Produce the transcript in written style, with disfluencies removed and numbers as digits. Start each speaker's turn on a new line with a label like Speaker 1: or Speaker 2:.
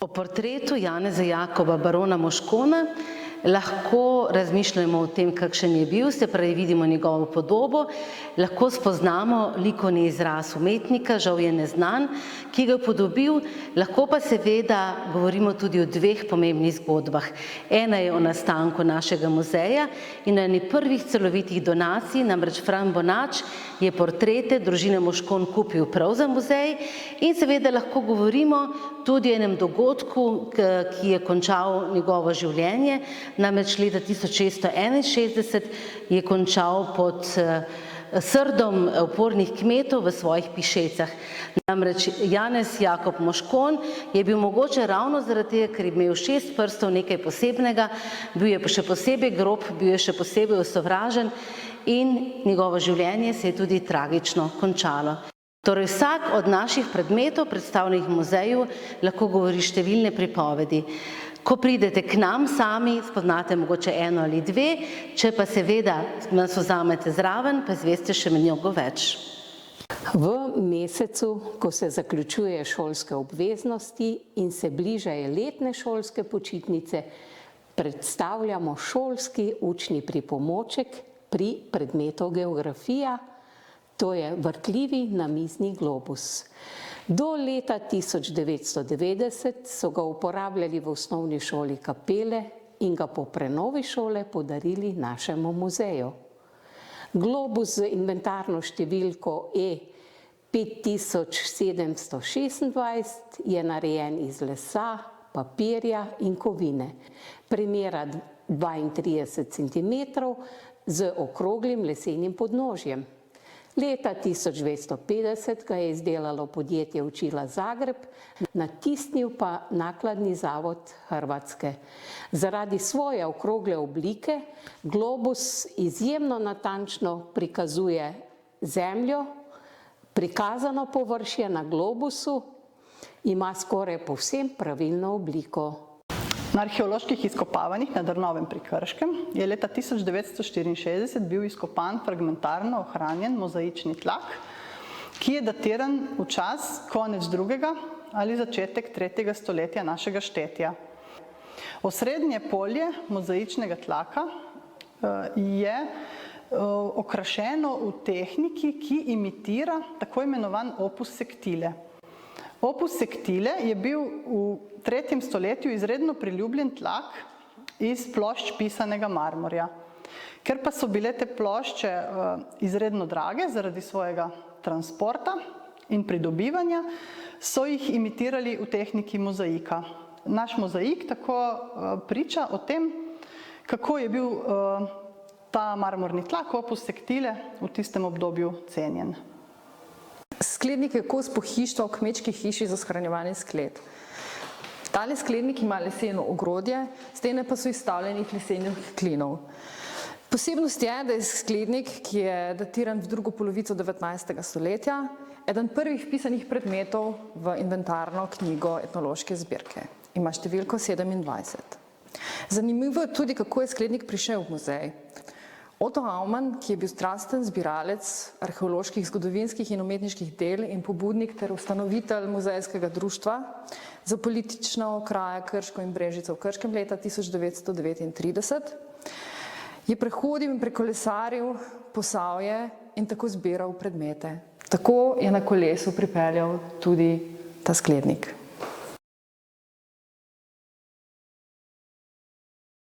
Speaker 1: O portretu Janeza Jakoba barona Moškona lahko razmišljamo o tem, kakšen je bil, se pravi vidimo njegovo podobo, lahko spoznamo likovni izraz umetnika, žal je neznan, ki ga je upodobil, lahko pa seveda govorimo tudi o dveh pomembnih zgodbah. Ena je o nastanku našega muzeja in o eni prvih celovitih donacij, namreč Fran Bonač je portrete družine Moškon kupil prav za muzej in seveda lahko govorimo tudi o enem dogodku, ki je končal njegovo življenje, namreč leta 1661 je končal pod srdom upornih kmetov v svojih Pišecah. Namreč Janez Jakob Moškon je bil mogoče ravno zaradi tega, ker je imel 6 prstov nekaj posebnega, bil je pa še posebej grob, bil je še posebej osovražen in njegovo življenje se je tudi tragično končalo. Torej vsak od naših predmetov, predstavljenih v muzeju, lahko govori številne pripovedi. Ko pridete k nam sami, spoznate mogoče eno ali dve, če pa seveda nas vzamete zraven, pa izveste še mnogo več.
Speaker 2: V mesecu, ko se zaključuje šolske obveznosti in se bližajo letne šolske počitnice, predstavljamo šolski učni pripomoček pri predmetu geografija, to je vrtljivi namizni globus. Do leta 1990 so ga uporabljali v osnovni šoli Kapele in ga po prenovi šole podarili našemu muzeju. Globus z inventarno številko E5726 je narejen iz lesa, papirja in kovine, premera 32 cm z okroglim lesenim podnožjem. Leta 1250 ga je izdelalo podjetje Učila Zagreb, natisnil pa Nakladni zavod Hrvatske. Zaradi svoje okrogle oblike globus izjemno natančno prikazuje zemljo, prikazano površje na globusu ima skoraj povsem pravilno obliko.
Speaker 3: Na arheoloških izkopavanjih na Drnovem pri Krškem je leta 1964 bil izkopan fragmentarno ohranjen mozaični tlak, ki je datiran v čas konec 2. ali začetek 3. stoletja našega štetja. Osrednje polje mozaičnega tlaka je okrašeno v tehniki, ki imitira tako imenovan opus sectile. Opus sectile je bil v 3. stoletju izredno priljubljen tlak iz plošč pisanega marmorja. Ker pa so bile te plošče izredno drage zaradi svojega transporta in pridobivanja, so jih imitirali v tehniki mozaika. Naš mozaik tako priča o tem, kako je bil ta marmorni tlak, opus sectile, v tistem obdobju cenjen.
Speaker 4: Sklednik je kos pohištva v kmečki hiši za shranjevanje skled. Tale sklednik ima leseno ogrodje, stene pa so izstavljene lesenih klinov. Posebnost je, da je sklednik, ki je datiran v drugo polovico 19. stoletja, eden prvih vpisanih predmetov v inventarno knjigo etnološke zbirke. Ima številko 27. Zanimivo je tudi, kako je sklednik prišel v muzej. Otto Aumann, ki je bil strasten zbiralec arheoloških, zgodovinskih in umetniških del in pobudnik ter ustanovitelj muzejskega društva za politično kraje Krško in Brežice v Krškem leta 1939, je prehodil in prekolesaril Posavje in tako zbiral predmete. Tako je na kolesu pripeljal tudi ta sklednik.